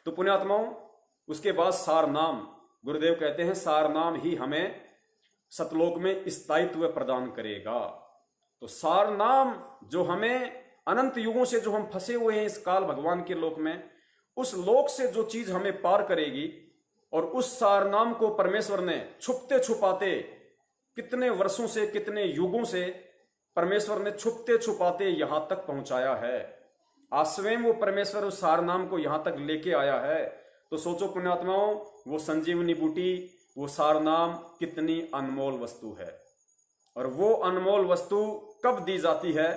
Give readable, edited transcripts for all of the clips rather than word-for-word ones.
तो पुण्यात्माओं, उसके बाद सार नाम, गुरुदेव कहते हैं सार नाम ही हमें सतलोक में स्थायित्व प्रदान करेगा। तो सार नाम जो हमें अनंत युगों से जो हम फंसे हुए हैं इस काल भगवान के लोक में, उस लोक से जो चीज हमें पार करेगी, और उस सार नाम को परमेश्वर ने छुपते छुपाते कितने वर्षों से, कितने युगों से परमेश्वर ने छुपते छुपाते यहां तक पहुंचाया है। आज स्वयं वो परमेश्वर उस सार नाम को यहां तक लेके आया है। तो सोचो पुण्यात्माओं, वो संजीवनी बूटी, वो सार नाम कितनी अनमोल वस्तु है। और वो अनमोल वस्तु कब दी जाती है,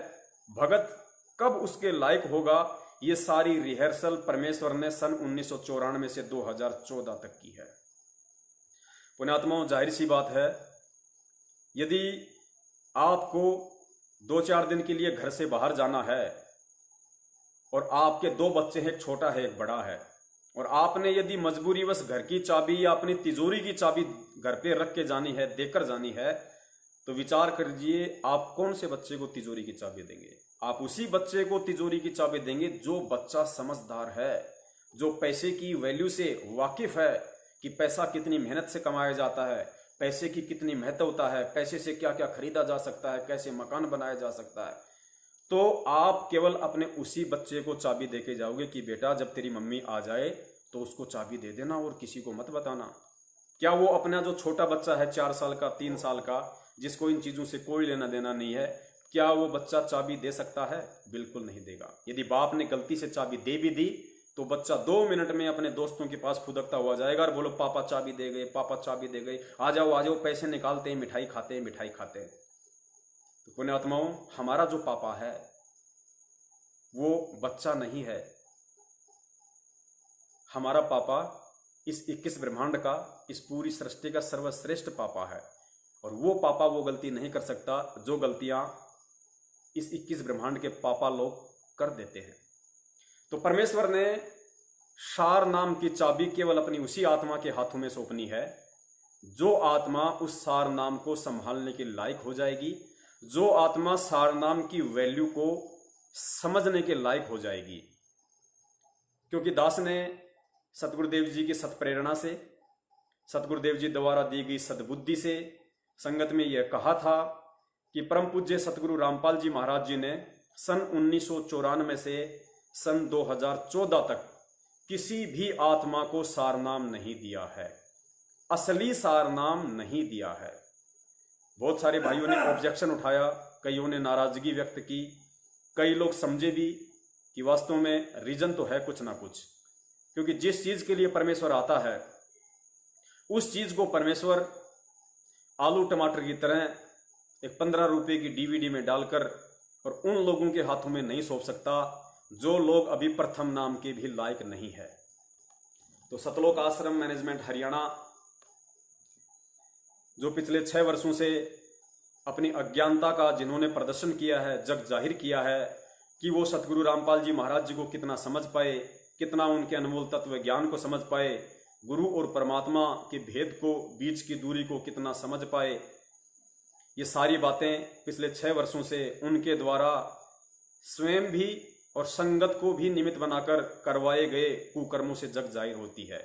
भगत कब उसके लायक होगा, ये सारी रिहर्सल परमेश्वर ने सन 1994 से 2014 तक की है। पुण्यात्माओं, जाहिर सी बात है, यदि आपको 2-4 दिन के लिए घर से बाहर जाना है और आपके 2 बच्चे हैं, एक छोटा है एक बड़ा है, और आपने यदि मजबूरीवश घर की चाबी या अपनी तिजोरी की चाबी घर पे रख के जानी है, देकर जानी है, तो विचार करिए आप कौन से बच्चे को तिजोरी की चाबी देंगे। आप उसी बच्चे को तिजोरी की चाबी देंगे जो बच्चा समझदार है, जो पैसे की वैल्यू से वाकिफ है कि पैसा कितनी मेहनत से कमाया जाता है, पैसे की कितनी महत्वता है, पैसे से क्या क्या खरीदा जा सकता है, कैसे मकान बनाया जा सकता है। तो आप केवल अपने उसी बच्चे को चाबी देके जाओगे कि बेटा जब तेरी मम्मी आ जाए तो उसको चाबी दे देना और किसी को मत बताना। क्या वो अपना जो छोटा बच्चा है 4 साल का, 3 साल का, जिसको इन चीजों से कोई लेना देना नहीं है, क्या वो बच्चा चाबी दे सकता है? बिल्कुल नहीं देगा। यदि बाप ने गलती से चाबी दे भी दी तो बच्चा 2 मिनट में अपने दोस्तों के पास फुदकता हुआ जाएगा और बोलो पापा चाबी दे गए, पापा चाबी दे गए, आ जाओ पैसे निकालते हैं, मिठाई खाते हैं, मिठाई खाते हैं। तो पुण्यात्माओं, हमारा जो पापा है वो बच्चा नहीं है। हमारा पापा इस 21 ब्रह्मांड का, इस पूरी सृष्टि का सर्वश्रेष्ठ पापा है। और वो पापा वो गलती नहीं कर सकता जो गलतियां इस 21 ब्रह्मांड के पापा लोग कर देते हैं। तो परमेश्वर ने सार नाम की चाबी केवल अपनी उसी आत्मा के हाथों में सौंपनी है जो आत्मा उस सार नाम को संभालने के लायक हो जाएगी, जो आत्मा सार नाम की वैल्यू को समझने के लायक हो जाएगी। क्योंकि दास ने सतगुरुदेव जी की सत्प्रेरणा से, सतगुरुदेव जी द्वारा दी गई सद्बुद्धि से संगत में यह कहा था कि परम पूज्य सतगुरु रामपाल जी महाराज जी ने सन 1994 से सन 2014 तक किसी भी आत्मा को सारनाम नहीं दिया है, असली सारनाम नहीं दिया है। बहुत सारे भाइयों ने ऑब्जेक्शन उठाया, कईयों ने नाराजगी व्यक्त की, कई लोग समझे भी कि वास्तव में रीजन तो है कुछ ना कुछ। क्योंकि जिस चीज के लिए परमेश्वर आता है उस चीज को परमेश्वर आलू टमाटर की तरह एक 15 रुपए की डीवीडी में डालकर और उन लोगों के हाथों में नहीं सौंप सकता जो लोग अभी प्रथम नाम के भी लायक नहीं है। तो सतलोक आश्रम मैनेजमेंट हरियाणा जो पिछले 6 वर्षों से अपनी अज्ञानता का जिन्होंने प्रदर्शन किया है, जग जाहिर किया है कि वो सतगुरु रामपाल जी महाराज जी को कितना समझ पाए, कितना उनके अनमोल तत्व ज्ञान को समझ पाए, गुरु और परमात्मा के भेद को, बीच की दूरी को कितना समझ पाए, ये सारी बातें पिछले 6 वर्षों से उनके द्वारा स्वयं भी और संगत को भी निमित्त बनाकर करवाए गए कुकर्मों से जग जाहिर होती है।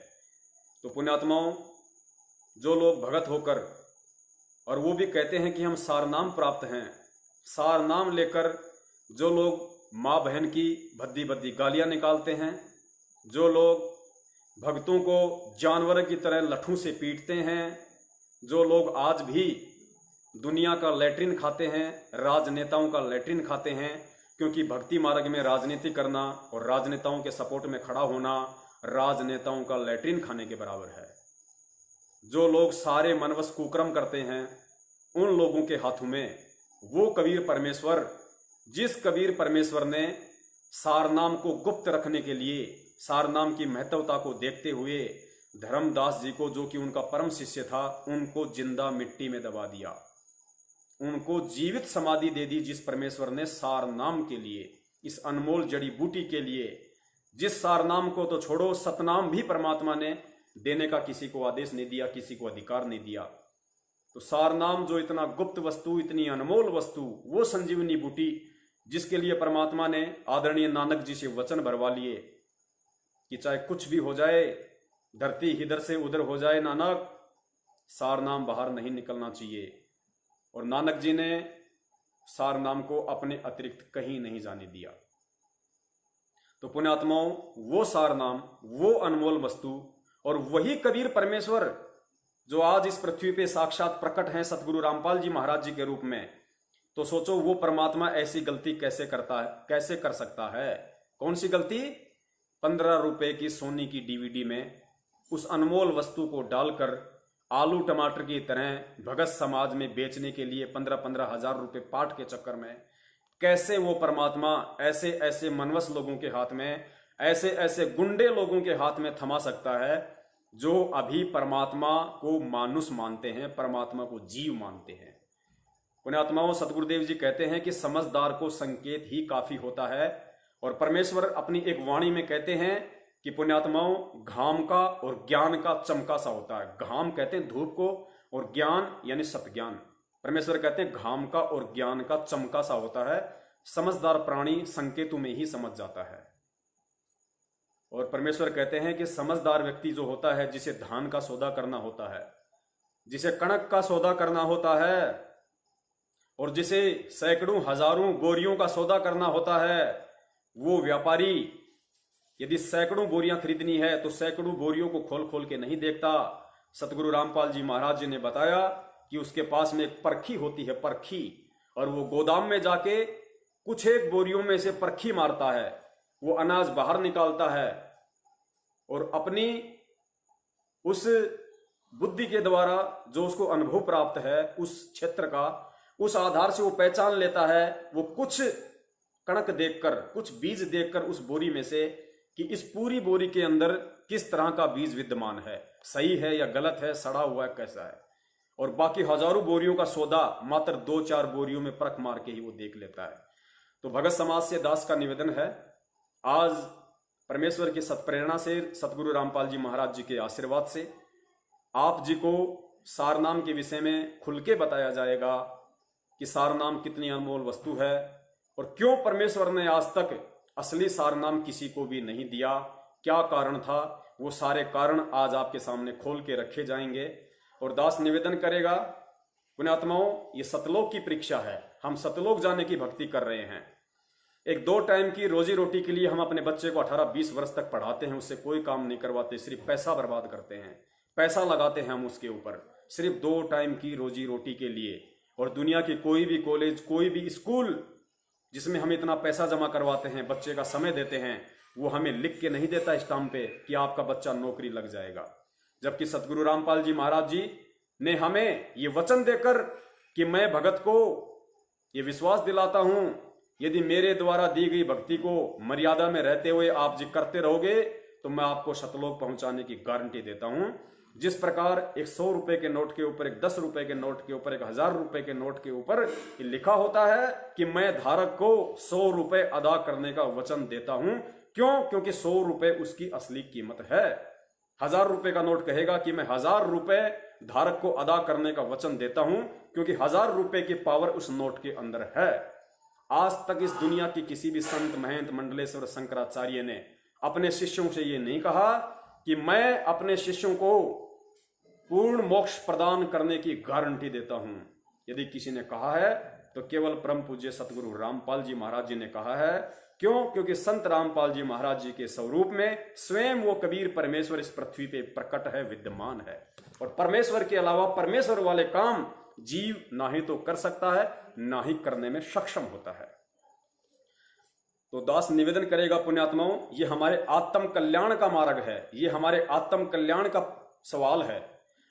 तो पुण्यात्माओं, जो लोग भगत होकर, और वो भी कहते हैं कि हम सारनाम प्राप्त हैं, सारनाम लेकर जो लोग माँ बहन की भद्दी भद्दी गालियां निकालते हैं, जो लोग भक्तों को जानवर की तरह लठों से पीटते हैं, जो लोग आज भी दुनिया का लैट्रिन खाते हैं, राजनेताओं का लैट्रिन खाते हैं, क्योंकि भक्ति मार्ग में राजनीति करना और राजनेताओं के सपोर्ट में खड़ा होना राजनेताओं का लैट्रिन खाने के बराबर है। जो लोग सारे मनवश कुकर्म करते हैं उन लोगों के हाथों में वो कबीर परमेश्वर, जिस कबीर परमेश्वर ने सारनाम को गुप्त रखने के लिए, सारनाम की महत्वता को देखते हुए धर्मदास जी को, जो कि उनका परम शिष्य था, उनको जिंदा मिट्टी में दबा दिया, उनको जीवित समाधि दे दी। जिस परमेश्वर ने सारनाम के लिए, इस अनमोल जड़ी बूटी के लिए, जिस सारनाम को तो छोड़ो, सतनाम भी परमात्मा ने देने का किसी को आदेश नहीं दिया, किसी को अधिकार नहीं दिया। तो सारनाम जो इतना गुप्त वस्तु, इतनी अनमोल वस्तु, वो संजीवनी बूटी जिसके लिए परमात्मा ने आदरणीय नानक जी से वचन भरवा लिए कि चाहे कुछ भी हो जाए, धरती इधर से उधर हो जाए, नानक सार नाम बाहर नहीं निकलना चाहिए। और नानक जी ने सार नाम को अपने अतिरिक्त कहीं नहीं जाने दिया। तो पुण्यात्माओं, वो सार नाम, वो अनमोल वस्तु और वही कबीर परमेश्वर जो आज इस पृथ्वी पे साक्षात प्रकट हैं सतगुरु रामपाल जी महाराज जी के रूप में, तो सोचो वो परमात्मा ऐसी गलती कैसे करता है, कैसे कर सकता है? कौन सी गलती? 15 रुपए की सोनी की डीवीडी में उस अनमोल वस्तु को डालकर आलू टमाटर की तरह भगत समाज में बेचने के लिए 15-15 हजार रुपए पाठ के चक्कर में कैसे वो परमात्मा ऐसे ऐसे मनवस लोगों के हाथ में, ऐसे ऐसे गुंडे लोगों के हाथ में थमा सकता है जो अभी परमात्मा को मानुष मानते हैं, परमात्मा को जीव मानते हैं। पुण्यात्माओं, सतगुरुदेव जी कहते हैं कि समझदार को संकेत ही काफी होता है। और परमेश्वर अपनी एक वाणी में कहते हैं कि पुण्यात्माओं, घाम का और ज्ञान का चमका सा होता है। घाम कहते हैं धूप को, और ज्ञान यानी सतज्ञान। परमेश्वर कहते हैं घाम का और ज्ञान का चमका सा होता है। समझदार प्राणी संकेतों में ही समझ जाता है। और परमेश्वर कहते हैं कि समझदार व्यक्ति जो होता है, जिसे धान का सौदा करना होता है, जिसे कणक का सौदा करना होता है, और जिसे सैकड़ों हजारों बोरियों का सौदा करना होता है, वो व्यापारी यदि सैकड़ों बोरियां खरीदनी है तो सैकड़ों बोरियों को खोल खोल के नहीं देखता। सतगुरु रामपाल जी महाराज जी ने बताया कि उसके पास में एक परखी होती है, परखी, और वो गोदाम में जाके कुछ एक बोरियों में से परखी मारता है, वो अनाज बाहर निकालता है और अपनी उस बुद्धि के द्वारा जो उसको अनुभव प्राप्त है उस क्षेत्र का, उस आधार से वो पहचान लेता है। वो कुछ कणक देखकर, कुछ बीज देखकर उस बोरी में से कि इस पूरी बोरी के अंदर किस तरह का बीज विद्यमान है, सही है या गलत है, सड़ा हुआ है, कैसा है। और बाकी हजारों बोरियों का सौदा मात्र 2-4 बोरियों में परख मार के ही वो देख लेता है। तो भगत समाज से दास का निवेदन है, आज परमेश्वर की सत्प्रेरणा से, सतगुरु रामपाल जी महाराज जी के आशीर्वाद से आप जी को सारनाम के विषय में खुल के बताया जाएगा कि सारनाम कितनी अनमोल वस्तु है और क्यों परमेश्वर ने आज तक असली सारनाम किसी को भी नहीं दिया। क्या कारण था, वो सारे कारण आज आपके सामने खोल के रखे जाएंगे। और दास निवेदन करेगा, पुण्यात्माओं, ये सतलोक की परीक्षा है। हम सतलोक जाने की भक्ति कर रहे हैं। एक 2 टाइम की रोजी रोटी के लिए हम अपने बच्चे को 18-20 वर्ष तक पढ़ाते हैं, उससे कोई काम नहीं करवाते, सिर्फ पैसा बर्बाद करते हैं, पैसा लगाते हैं हम उसके ऊपर, सिर्फ 2 टाइम की रोजी रोटी के लिए। और दुनिया की कोई भी कॉलेज, कोई भी स्कूल जिसमें हम इतना पैसा जमा करवाते हैं, बच्चे का समय देते हैं, वो हमें लिख के नहीं देता स्टाम्प पे कि आपका बच्चा नौकरी लग जाएगा। जबकि सतगुरु रामपाल जी महाराज जी ने हमें ये वचन देकर कि मैं भगत को ये विश्वास दिलाता हूं, यदि मेरे द्वारा दी गई भक्ति को मर्यादा में रहते हुए आप जी करते रहोगे तो मैं आपको सतलोक पहुंचाने की गारंटी देता हूं। जिस प्रकार एक 100 रुपए के नोट के ऊपर, एक 10 रुपए के नोट के ऊपर, एक 1000 रुपए के नोट के ऊपर लिखा होता है कि मैं धारक को 100 रुपए अदा करने का वचन देता हूं। क्यों? क्योंकि 100 रुपए उसकी असली कीमत है। 1000 रुपए का नोट कहेगा कि मैं 1000 रुपए धारक को अदा करने का वचन देता हूं, क्योंकि 1000 रुपए की पावर उस नोट के अंदर है। आज तक इस दुनिया की किसी भी संत, महंत, मंडलेश्वर, शंकराचार्य ने अपने शिष्यों से ये नहीं कहा कि मैं अपने शिष्यों को पूर्ण मोक्ष प्रदान करने की गारंटी देता हूं। यदि किसी ने कहा है तो केवल परम पूज्य सतगुरु रामपाल जी महाराज जी ने कहा है। क्यों? क्योंकि संत रामपाल जी महाराज जी के स्वरूप में स्वयं वो कबीर परमेश्वर इस पृथ्वी पे प्रकट है, विद्यमान है। और परमेश्वर के अलावा परमेश्वर वाले काम जीव ना ही तो कर सकता है, ना ही करने में सक्षम होता है। तो दास निवेदन करेगा, पुण्यात्माओं, ये हमारे आत्म कल्याण का मार्ग है, ये हमारे आत्म कल्याण का सवाल है।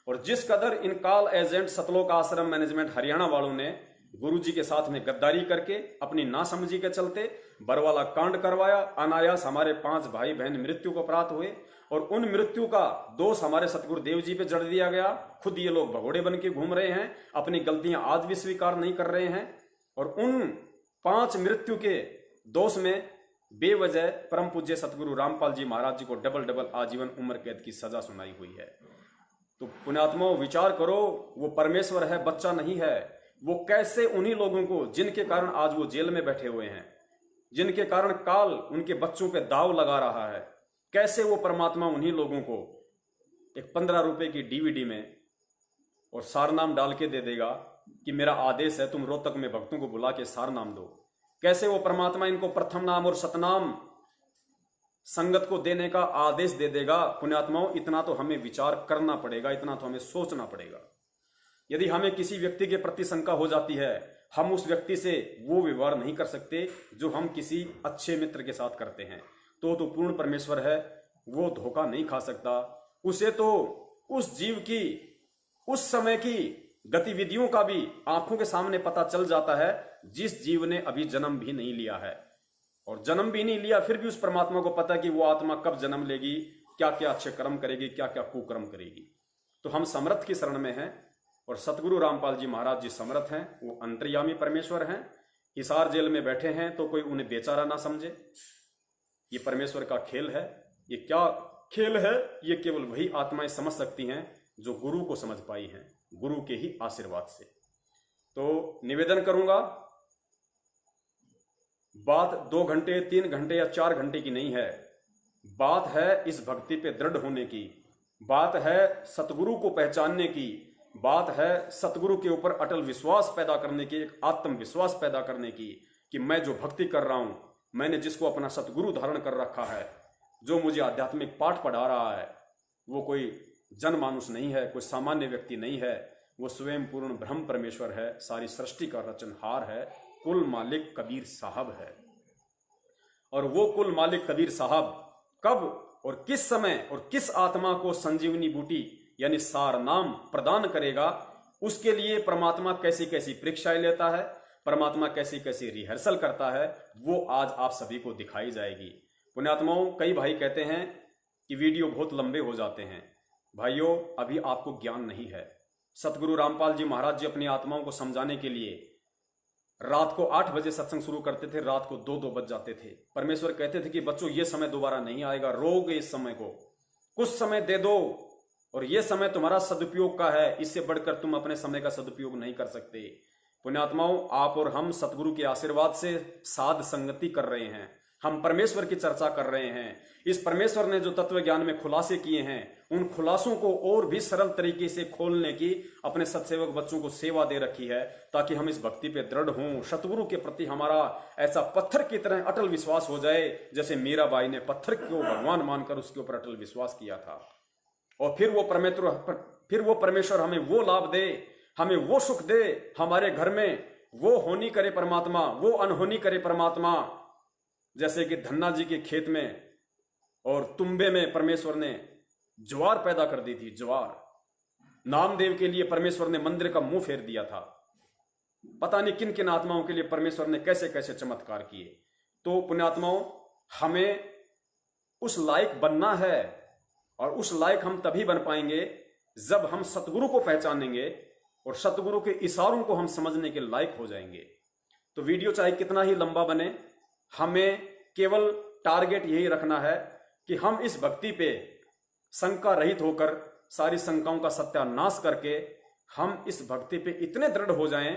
और जिस कदर इन कॉल एजेंट सतलोक आश्रम मैनेजमेंट हरियाणा वालों ने गुरु जी के साथ में गद्दारी करके अपनी नासमझी के चलते बरवाला कांड करवाया, अनायास हमारे 5 भाई बहन मृत्यु को प्राप्त हुए और उन मृत्यु का दोष हमारे सतगुरु देव जी पे जड़ दिया गया। खुद ये लोग भगोड़े बन के घूम रहे हैं, अपनी गलतियां आज भी स्वीकार नहीं कर रहे हैं। और उन 5 मृत्यु के दोष में बेवजह परम पूज्य सतगुरु रामपाल जी महाराज जी को डबल आजीवन उम्र कैद की सजा सुनाई हुई है। तो पुण्यात्माओं, विचार करो, वो परमेश्वर है, बच्चा नहीं है। वो कैसे उन्हीं लोगों को जिनके कारण आज वो जेल में बैठे हुए हैं, जिनके कारण काल उनके बच्चों पे दाव लगा रहा है, कैसे वो परमात्मा उन्हीं लोगों को एक 15 रुपए की डीवीडी में और सारनाम डाल के दे देगा कि मेरा आदेश है तुम रोहतक में भक्तों को बुला के सारनाम दो। कैसे वो परमात्मा इनको प्रथम नाम और सतनाम संगत को देने का आदेश दे देगा। पुण्यात्माओं, इतना तो हमें विचार करना पड़ेगा, इतना तो हमें सोचना पड़ेगा। यदि हमें किसी व्यक्ति के प्रति शंका हो जाती है, हम उस व्यक्ति से वो व्यवहार नहीं कर सकते जो हम किसी अच्छे मित्र के साथ करते हैं, तो पूर्ण परमेश्वर है, वो धोखा नहीं खा सकता। उसे तो उस जीव की उस समय की गतिविधियों का भी आंखों के सामने पता चल जाता है जिस जीव ने अभी जन्म भी नहीं लिया है। और जन्म भी नहीं लिया फिर भी उस परमात्मा को पता कि वो आत्मा कब जन्म लेगी, क्या क्या अच्छे कर्म करेगी, क्या क्या कुकर्म करेगी। तो हम समर्थ की शरण में हैं और सतगुरु रामपाल जी महाराज जी समर्थ हैं, वो अंतर्यामी परमेश्वर हैं। हिसार जेल में बैठे हैं तो कोई उन्हें बेचारा ना समझे। ये परमेश्वर का खेल है। ये क्या खेल है, ये केवल वही आत्माएं समझ सकती हैं जो गुरु को समझ पाई हैं, गुरु के ही आशीर्वाद से। तो निवेदन करूंगा, बात 2 घंटे 3 घंटे या 4 घंटे की नहीं है, बात है इस भक्ति पे दृढ़ होने की, बात है सतगुरु को पहचानने की, बात है सतगुरु के ऊपर अटल विश्वास पैदा करने की, एक आत्मविश्वास पैदा करने की कि मैं जो भक्ति कर रहा हूं, मैंने जिसको अपना सतगुरु धारण कर रखा है, जो मुझे आध्यात्मिक पाठ पढ़ा रहा है, वो कोई जनमानुष नहीं है, कोई सामान्य व्यक्ति नहीं है, वो स्वयं पूर्ण ब्रह्म परमेश्वर है, सारी सृष्टि का रचनहार है, कुल मालिक कबीर साहब है। और वो कुल मालिक कबीर साहब कब और किस समय और किस आत्मा को संजीवनी बूटी यानी सार नाम प्रदान करेगा, उसके लिए परमात्मा कैसी कैसी परीक्षाएं लेता है, परमात्मा कैसी कैसी रिहर्सल करता है, वो आज आप सभी को दिखाई जाएगी। पुण्यात्माओं, कई भाई कहते हैं कि वीडियो बहुत लंबे हो जाते हैं। भाइयों, अभी आपको ज्ञान नहीं है। सतगुरु रामपाल जी महाराज जी अपनी आत्माओं को समझाने के लिए रात को 8 बजे सत्संग शुरू करते थे, रात को 2-2 बज जाते थे। परमेश्वर कहते थे कि बच्चों, ये समय दोबारा नहीं आएगा, रोगे इस समय को, कुछ समय दे दो और ये समय तुम्हारा सदुपयोग का है, इससे बढ़कर तुम अपने समय का सदुपयोग नहीं कर सकते। पुण्यात्माओं, आप और हम सतगुरु के आशीर्वाद से साध संगति कर रहे हैं, हम परमेश्वर की चर्चा कर रहे हैं। इस परमेश्वर ने जो तत्व ज्ञान में खुलासे किए हैं, उन खुलासों को और भी सरल तरीके से खोलने की अपने सत्सेवक बच्चों को सेवा दे रखी है, ताकि हम इस भक्ति पे दृढ़ हों। सतगुरु के प्रति हमारा ऐसा पत्थर की तरह अटल विश्वास हो जाए, जैसे मीराबाई ने पत्थर को भगवान मानकर उसके ऊपर अटल विश्वास किया था। और फिर वो परमेश्वर हमें वो लाभ दे, हमें वो सुख दे, हमारे घर में वो होनी करे परमात्मा, वो अनहोनी करे परमात्मा। जैसे कि धन्ना जी के खेत में और तुम्बे में परमेश्वर ने ज्वार पैदा कर दी थी, ज्वार। नामदेव के लिए परमेश्वर ने मंदिर का मुंह फेर दिया था। पता नहीं किन किन आत्माओं के लिए परमेश्वर ने कैसे कैसे चमत्कार किए। तो पुण्यात्माओं, हमें उस लायक बनना है, और उस लायक हम तभी बन पाएंगे जब हम सतगुरु को पहचानेंगे और सतगुरु के इशारों को हम समझने के लायक हो जाएंगे। तो वीडियो चाहे कितना ही लंबा बने, हमें केवल टारगेट यही रखना है कि हम इस भक्ति पे शंका रहित होकर सारी शंकाओं का सत्यानाश करके हम इस भक्ति पे इतने दृढ़ हो जाएं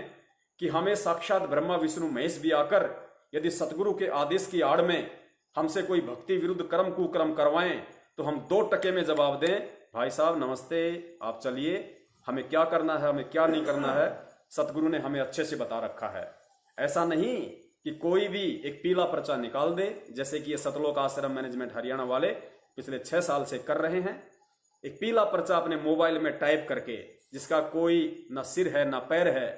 कि हमें साक्षात ब्रह्मा विष्णु महेश भी आकर यदि सतगुरु के आदेश की आड़ में हमसे कोई भक्ति विरुद्ध कर्म कुकर्म करवाएं, तो हम 2 टके में जवाब दें, भाई साहब नमस्ते, आप चलिए, हमें क्या करना है, हमें क्या नहीं करना है, सतगुरु ने हमें अच्छे से बता रखा है। ऐसा नहीं कि कोई भी एक पीला पर्चा निकाल दे, जैसे कि ये सतलोक आश्रम मैनेजमेंट हरियाणा वाले पिछले 6 साल से कर रहे हैं। एक पीला पर्चा अपने मोबाइल में टाइप करके, जिसका कोई ना सिर है ना पैर है,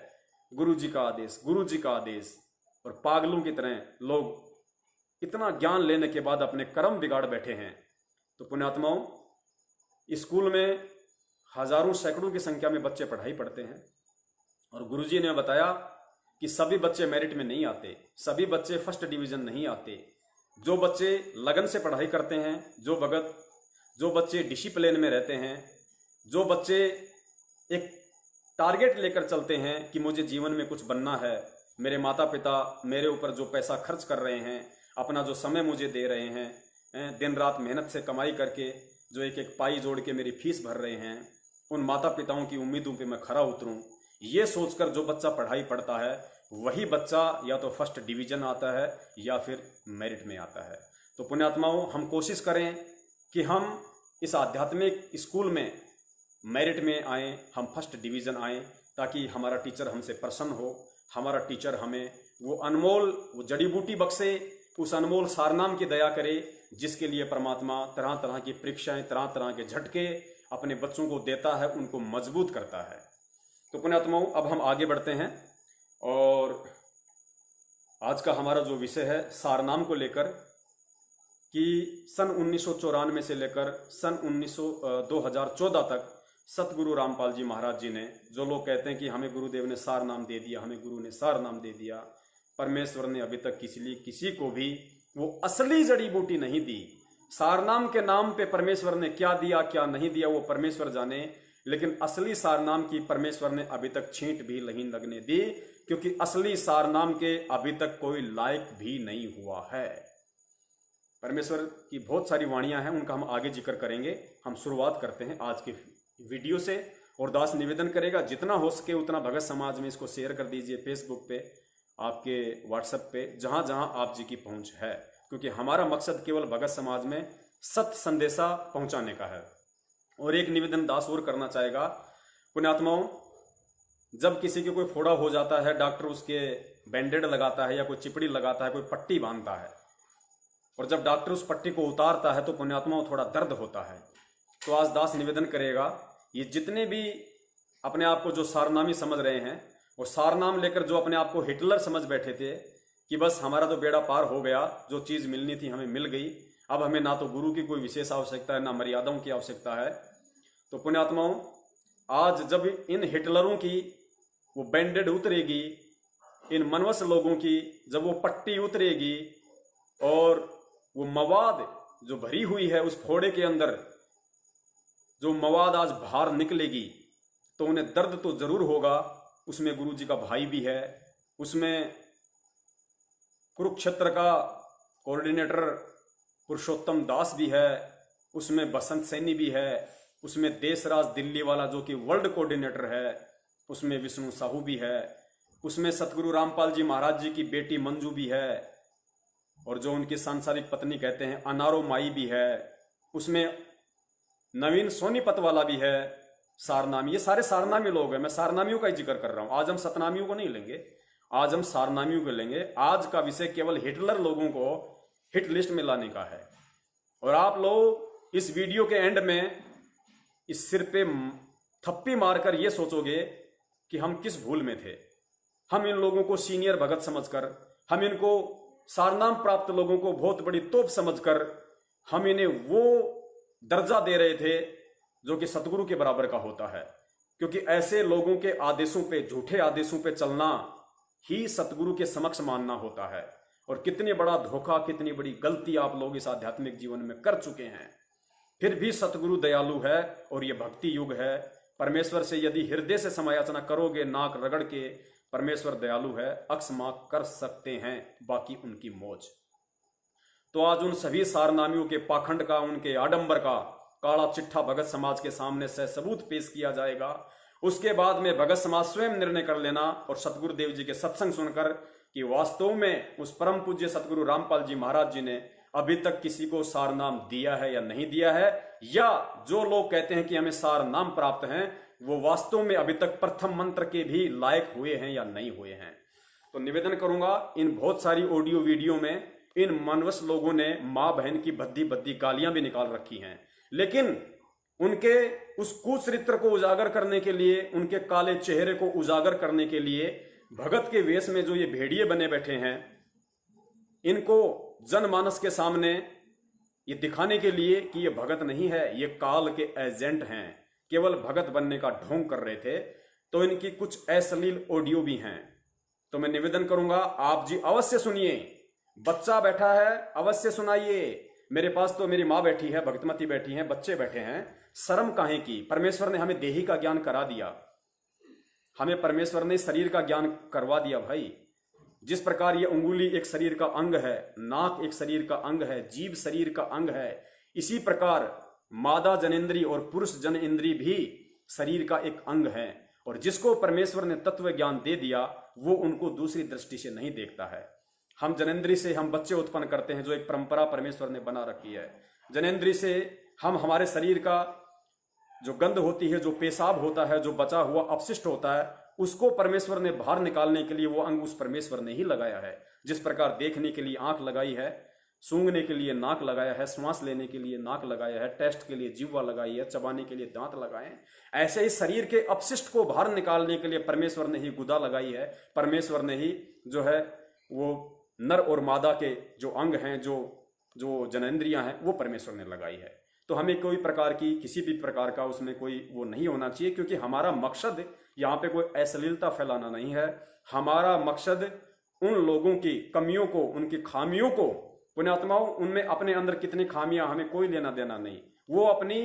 गुरु जी का आदेश, गुरु जी का आदेश। और पागलों की तरह लोग इतना ज्ञान लेने के बाद अपने कर्म बिगाड़ बैठे हैं। तो पुण्यात्माओं, स्कूल में हजारों सैकड़ों की संख्या में बच्चे पढ़ाई पढ़ते हैं, और गुरुजी ने बताया कि सभी बच्चे मेरिट में नहीं आते, सभी बच्चे फर्स्ट डिवीजन नहीं आते। जो बच्चे लगन से पढ़ाई करते हैं, जो बच्चे डिसिप्लिन में रहते हैं, जो बच्चे एक टारगेट लेकर चलते हैं कि मुझे जीवन में कुछ बनना है, मेरे माता पिता मेरे ऊपर जो पैसा खर्च कर रहे हैं, अपना जो समय मुझे दे रहे हैं, दिन रात मेहनत से कमाई करके जो एक एक पाई जोड़ के मेरी फीस भर रहे हैं, उन माता पिताओं की उम्मीदों पे मैं खरा उतरूं, ये सोचकर जो बच्चा पढ़ाई पढ़ता है, वही बच्चा या तो फर्स्ट डिवीजन आता है या फिर मेरिट में आता है। तो पुण्यात्माओं, हम कोशिश करें कि हम इस आध्यात्मिक स्कूल में मेरिट में आए, हम फर्स्ट डिवीज़न आए, ताकि हमारा टीचर हमसे प्रसन्न हो, हमारा टीचर हमें वो अनमोल वो जड़ी बूटी बख्शे, उस अनमोल सारनाम की दया करे जिसके लिए परमात्मा तरह तरह की परीक्षाएं, तरह तरह के झटके अपने बच्चों को देता है, उनको मजबूत करता है। तो पुण्यात्माओं, अब हम आगे बढ़ते हैं और आज का हमारा जो विषय है सारनाम को लेकर कि सन 1994 से लेकर सन 2014 तक सतगुरु रामपाल जी महाराज जी ने, जो लोग कहते हैं कि हमें गुरुदेव ने सार नाम दे दिया, हमें गुरु ने सार नाम दे दिया, परमेश्वर ने अभी तक किसी को भी वो असली जड़ी बूटी नहीं दी। सारनाम के नाम पे परमेश्वर ने क्या दिया क्या नहीं दिया वो परमेश्वर जाने, लेकिन असली सारनाम की परमेश्वर ने अभी तक छींट भी नहीं लगने दी, क्योंकि असली सारनाम के अभी तक कोई लायक भी नहीं हुआ है। परमेश्वर की बहुत सारी वाणियां हैं, उनका हम आगे जिक्र करेंगे। हम शुरुआत करते हैं आज के वीडियो से, और दास निवेदन करेगा जितना हो सके उतना भगत समाज में इसको शेयर कर दीजिए, फेसबुक पे, आपके व्हाट्सएप पे, जहां जहां आप जी की पहुंच है, क्योंकि हमारा मकसद केवल भगत समाज में सत्य संदेशा पहुंचाने का है। और एक निवेदन दास और करना चाहेगा, पुण्यात्माओं, जब किसी के कोई फोड़ा हो जाता है, डॉक्टर उसके बैंडेड लगाता है या कोई चिपड़ी लगाता है, कोई पट्टी बांधता है, और जब डॉक्टर उस पट्टी को उतारता है तो पुण्यात्माओं थोड़ा दर्द होता है। तो आज दास निवेदन करेगा, ये जितने भी अपने आप को जो सारनामी समझ रहे हैं, वो सारनाम लेकर जो अपने आप को हिटलर समझ बैठे थे कि बस हमारा तो बेड़ा पार हो गया, जो चीज मिलनी थी हमें मिल गई, अब हमें ना तो गुरु की कोई विशेष आवश्यकता है ना मर्यादाओं की आवश्यकता है। तो पुण्यात्माओं, आज जब इन हिटलरों की वो बैंडेड उतरेगी, इन मनवस लोगों की जब वो पट्टी उतरेगी और वो मवाद जो भरी हुई है उस फोड़े के अंदर जो मवाद आज बाहर निकलेगी, तो उन्हें दर्द तो जरूर होगा। उसमें गुरु जी का भाई भी है, उसमें कुरुक्षेत्र का कोऑर्डिनेटर पुरुषोत्तम दास भी है, उसमें बसंत सैनी भी है, उसमें देशराज दिल्ली वाला जो कि वर्ल्ड कोऑर्डिनेटर है, उसमें विष्णु साहू भी है, उसमें सतगुरु रामपाल जी महाराज जी की बेटी मंजू भी है, और जो उनकी सांसारिक पत्नी कहते हैं अनारो माई भी है, उसमें नवीन सोनीपत वाला भी है, सारनामी। ये सारे सारनामी लोग हैं, मैं सारनामियों का ही जिक्र कर रहा हूं। आज हम सतनामियों को नहीं लेंगे, आज हम सारनामियों को लेंगे। आज का विषय केवल हिटलर लोगों को हिट लिस्ट में लाने का है। और आप लोग इस वीडियो के एंड में इस सिर पे थप्पी मारकर ये सोचोगे कि हम किस भूल में थे। हम इन लोगों को सीनियर भगत समझकर, हम इनको सारनाम प्राप्त लोगों को बहुत बड़ी तोप समझकर हम इन्हें वो दर्जा दे रहे थे जो कि सतगुरु के बराबर का होता है, क्योंकि ऐसे लोगों के आदेशों पे, झूठे आदेशों पे चलना ही सतगुरु के समक्ष मानना होता है। और कितनी बड़ा धोखा, कितनी बड़ी गलती आप लोग इस आध्यात्मिक जीवन में कर चुके हैं। फिर भी सतगुरु दयालु है और ये भक्ति युग है। परमेश्वर से यदि हृदय से समायाचना करोगे नाक रगड़ के, परमेश्वर दयालु है, अक्षमा कर सकते हैं, बाकी उनकी मौज। तो आज उन सभी सारनामियों के पाखंड का, उनके आडंबर का काला चिट्ठा भगत समाज के सामने सबूत पेश किया जाएगा। उसके बाद में भगत समाज स्वयं निर्णय कर लेना और सतगुरुदेव जी के सत्संग सुनकर कि वास्तव में उस परम पूज्य सतगुरु रामपाल जी महाराज जी ने अभी तक किसी को सार नाम दिया है या नहीं दिया है, या जो लोग कहते हैं कि हमें सार नाम प्राप्त हैं वो वास्तव में अभी तक प्रथम मंत्र के भी लायक हुए हैं या नहीं हुए हैं। तो निवेदन करूंगा, इन बहुत सारी ऑडियो वीडियो में इन मनवस लोगों ने मां बहन की भद्दी भद्दी गालियां भी निकाल रखी हैं, लेकिन उनके उस कुचरित्र को उजागर करने के लिए, उनके काले चेहरे को उजागर करने के लिए भगत के वेश में जो ये भेड़िए बने बैठे हैं, इनको जनमानस के सामने ये दिखाने के लिए कि ये भगत नहीं है, ये काल के एजेंट हैं, केवल भगत बनने का ढोंग कर रहे थे। तो इनकी कुछ अश्लील ऑडियो भी हैं। तो मैं निवेदन करूंगा, आप जी अवश्य सुनिए। बच्चा बैठा है, अवश्य सुनाइए। मेरे पास तो मेरी माँ बैठी है, भक्तमती बैठी है, बच्चे बैठे हैं, शर्म काहे की। परमेश्वर ने हमें देही का ज्ञान करा दिया, हमें परमेश्वर ने शरीर का ज्ञान करवा दिया भाई। जिस प्रकार ये अंगुली एक शरीर का अंग है, नाक एक शरीर का अंग है, जीभ शरीर का अंग है, इसी प्रकार मादा जनेन्द्री और पुरुष जनेन्द्री भी शरीर का एक अंग है। और जिसको परमेश्वर ने तत्व ज्ञान दे दिया वो उनको दूसरी दृष्टि से नहीं देखता है। हम जनेन्द्री से हम बच्चे उत्पन्न करते हैं, जो एक परंपरा परमेश्वर ने बना रखी है। जनेन्द्री से हम हमारे शरीर का जो गंध होती है, जो पेशाब होता है, जो बचा हुआ अपशिष्ट होता है, उसको परमेश्वर ने बाहर निकालने के लिए वो अंग उस परमेश्वर ने ही लगाया है। जिस प्रकार देखने के लिए आंख लगाई है, सूंघने के लिए नाक लगाया है, श्वास लेने के लिए नाक लगाया है, टेस्ट के लिए जीवा लगाई है, चबाने के लिए दांत लगाए हैं, ऐसे ही शरीर के अपशिष्ट को बाहर निकालने के लिए परमेश्वर ने ही गुदा लगाई है। परमेश्वर ने ही जो है वो नर और मादा के जो अंग हैं, जो जनेंद्रियां हैं, वो परमेश्वर ने लगाई है। तो हमें कोई प्रकार की, किसी भी प्रकार का उसमें कोई वो नहीं होना चाहिए, क्योंकि हमारा मकसद यहाँ पे कोई अश्लीलता फैलाना नहीं है। हमारा मकसद उन लोगों की कमियों को, उनकी खामियों को, पुण्यात्माओं, उनमें अपने अंदर कितनी खामियां, हमें कोई लेना देना नहीं। वो अपनी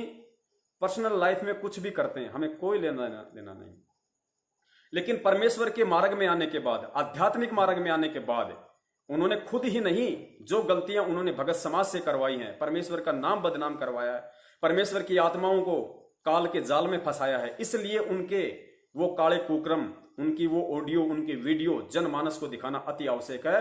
पर्सनल लाइफ में कुछ भी करते हैं, हमें कोई लेना देना नहीं। लेकिन परमेश्वर के मार्ग में आने के बाद, आध्यात्मिक मार्ग में आने के बाद, उन्होंने खुद ही नहीं, जो गलतियां उन्होंने भगत समाज से करवाई हैं, परमेश्वर का नाम बदनाम करवाया है, परमेश्वर की आत्माओं को काल के जाल में फंसाया है, इसलिए उनके वो काले कुक्रम, उनकी वो ऑडियो, उनकी वीडियो जनमानस को दिखाना अति आवश्यक है,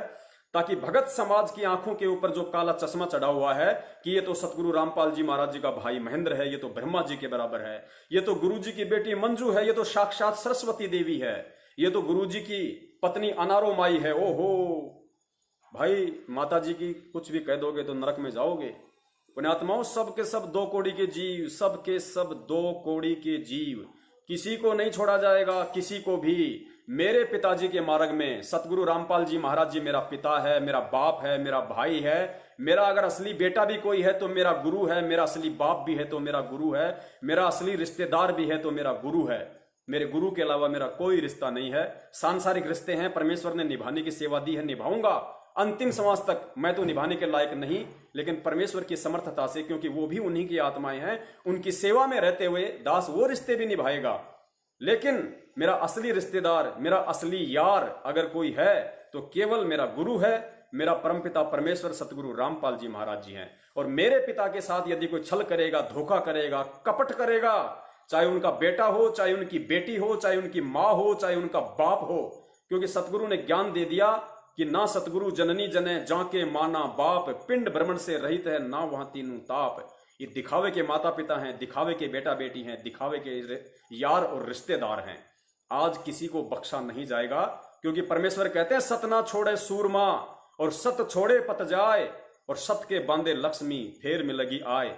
ताकि भगत समाज की आंखों के ऊपर जो काला चश्मा चढ़ा हुआ है कि ये तो सतगुरु रामपाल जी महाराज जी का भाई महेंद्र है, ये तो ब्रह्मा जी के बराबर है, ये तो गुरु जी की बेटी मंजू है, ये तो साक्षात सरस्वती देवी है, ये तो गुरु जी की पत्नी अनारो माई है। ओहो भाई, माता जी की कुछ भी कह दोगे तो नरक में जाओगे। पुण्यात्माओं, सब के सब दो कोड़ी के जीव, सब के सब दो कोड़ी के जीव, किसी को नहीं छोड़ा जाएगा, किसी को भी। मेरे पिताजी के मार्ग में सतगुरु रामपाल जी महाराज जी मेरा पिता है, मेरा बाप है, मेरा भाई है, मेरा अगर असली बेटा भी कोई है तो मेरा गुरु है, मेरा असली बाप भी है तो मेरा गुरु है, मेरा असली रिश्तेदार भी है तो मेरा गुरु है। मेरे गुरु के अलावा मेरा कोई रिश्ता नहीं है। सांसारिक रिश्ते हैं, परमेश्वर ने निभाने की सेवा दी है, निभाऊंगा अंतिम श्वास तक। मैं तो निभाने के लायक नहीं, लेकिन परमेश्वर की समर्थता से, क्योंकि वो भी उन्हीं की आत्माएं हैं, उनकी सेवा में रहते हुए दास वो रिश्ते भी निभाएगा। लेकिन मेरा असली रिश्तेदार, मेरा असली यार अगर कोई है तो केवल मेरा गुरु है, मेरा परमपिता परमेश्वर सतगुरु रामपाल जी महाराज जी हैं। और मेरे पिता के साथ यदि कोई छल करेगा, धोखा करेगा, कपट करेगा, चाहे उनका बेटा हो, चाहे उनकी बेटी हो, चाहे उनकी माँ हो, चाहे उनका बाप हो, क्योंकि सतगुरु ने ज्ञान दे दिया कि ना सतगुरु जननी जने जाके माना बाप, पिंड भ्रमण से रहित है ना वहां तीनों ताप। ये दिखावे के माता पिता हैं, दिखावे के बेटा बेटी हैं, दिखावे के यार और रिश्तेदार हैं। आज किसी को बख्शा नहीं जाएगा, क्योंकि परमेश्वर कहते हैं सत ना छोड़े सूरमा और सत छोड़े पत जाए, और सत के बांधे लक्ष्मी फेर में लगी आए।